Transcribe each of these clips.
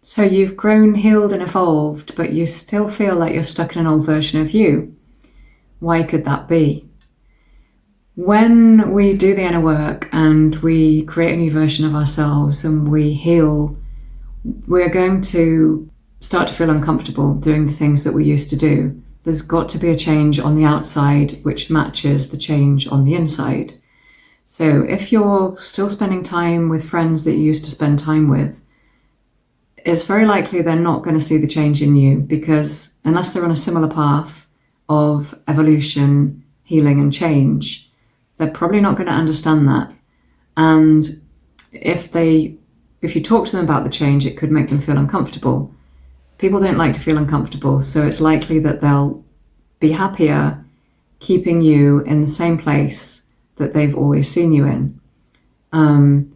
So you've grown, healed and evolved, but you still feel like you're stuck in an old version of you. Why could that be? When we do the inner work and we create a new version of ourselves and we heal, we're going to start to feel uncomfortable doing the things that we used to do. There's got to be a change on the outside which matches the change on the inside. So if you're still spending time with friends that you used to spend time with, it's very likely they're not going to see the change in you, because unless they're on a similar path of evolution, healing and change, they're probably not going to understand that. And if you talk to them about the change, it could make them feel uncomfortable. People don't like to feel uncomfortable, so it's likely that they'll be happier keeping you in the same place that they've always seen you in. And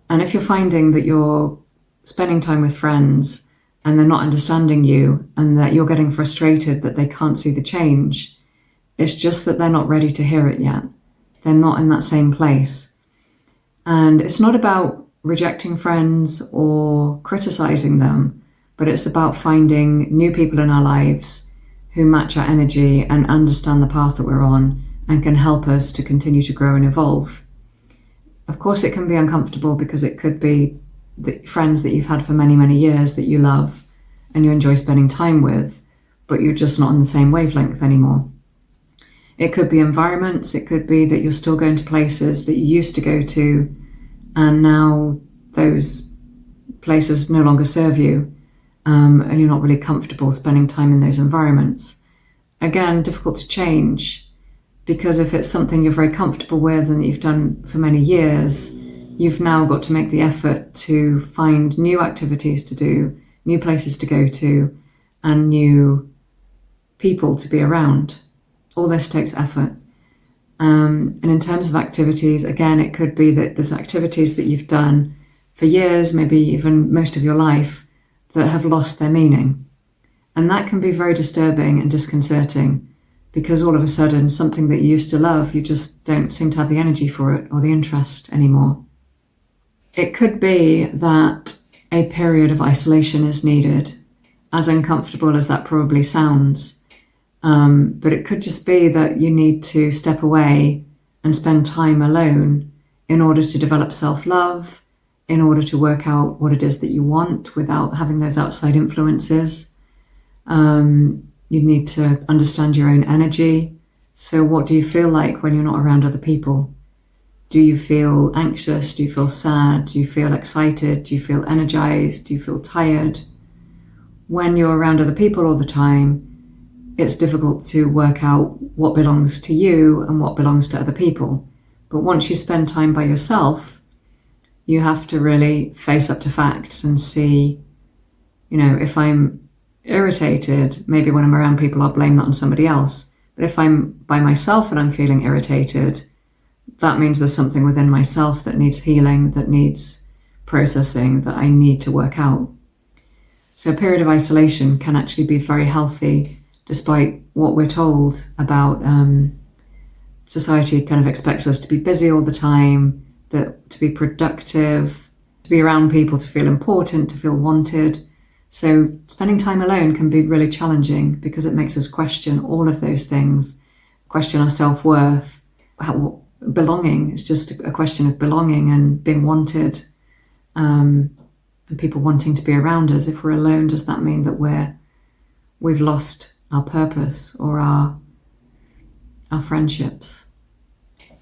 if you're finding that you're spending time with friends and they're not understanding you and that you're getting frustrated that they can't see the change, it's just that they're not ready to hear it yet. They're not in that same place. And it's not about rejecting friends or criticizing them, but it's about finding new people in our lives who match our energy and understand the path that we're on and can help us to continue to grow and evolve. Of course, it can be uncomfortable because it could be the friends that you've had for many, many years that you love and you enjoy spending time with, but you're just not on the same wavelength anymore. It could be environments. It could be that you're still going to places that you used to go to and now those places no longer serve you, and you're not really comfortable spending time in those environments. Again, difficult to change, because if it's something you're very comfortable with and that you've done for many years, you've now got to make the effort to find new activities to do, new places to go to, and new people to be around. All this takes effort. And in terms of activities, again, it could be that there's activities that you've done for years, maybe even most of your life, that have lost their meaning. And that can be very disturbing and disconcerting, because all of a sudden something that you used to love, you just don't seem to have the energy for it or the interest anymore. It could be that a period of isolation is needed, as uncomfortable as that probably sounds. But it could just be that you need to step away and spend time alone in order to develop self-love, in order to work out what it is that you want without having those outside influences. You need to understand your own energy. So what do you feel like when you're not around other people? Do you feel anxious? Do you feel sad? Do you feel excited? Do you feel energized? Do you feel tired? When you're around other people all the time, it's difficult to work out what belongs to you and what belongs to other people. But once you spend time by yourself, you have to really face up to facts and see, if I'm irritated, maybe when I'm around people, I'll blame that on somebody else. But if I'm by myself and I'm feeling irritated, that means there's something within myself that needs healing, that needs processing, that I need to work out. So a period of isolation can actually be very healthy, despite what we're told about society kind of expects us to be busy all the time, that to be productive, to be around people, to feel important, to feel wanted. So spending time alone can be really challenging because it makes us question all of those things, question our self-worth, belonging. It's just a question of belonging and being wanted, and people wanting to be around us. If we're alone, does that mean that we've lost our purpose or our friendships?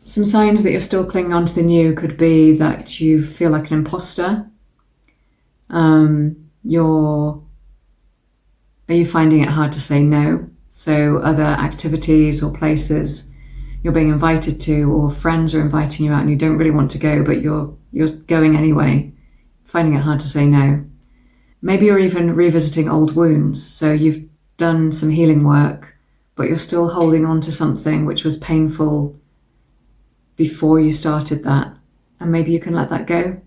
Some signs that you're still clinging on to the new could be that you feel like an imposter. Are you finding it hard to say no? So other activities or places you're being invited to, or friends are inviting you out and you don't really want to go, but you're going anyway, finding it hard to say no. Maybe you're even revisiting old wounds. So you've done some healing work, but you're still holding on to something which was painful before you started that. And maybe you can let that go.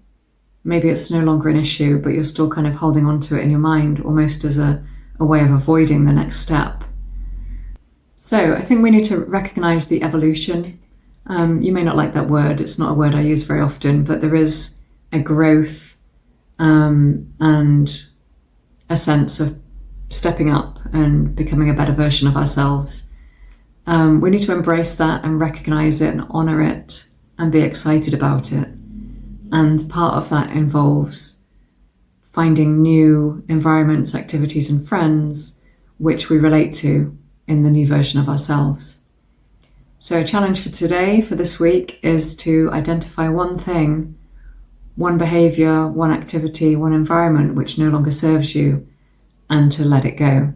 Maybe it's no longer an issue, but you're still kind of holding on to it in your mind, almost as a way of avoiding the next step. So I think we need to recognize the evolution. You may not like that word. It's not a word I use very often, but there is a growth and a sense of stepping up and becoming a better version of ourselves. We need to embrace that and recognize it and honor it and be excited about it. And part of that involves finding new environments, activities, and friends which we relate to in the new version of ourselves. So a challenge for today, for this week, is to identify one thing, one behavior, one activity, one environment which no longer serves you, and to let it go.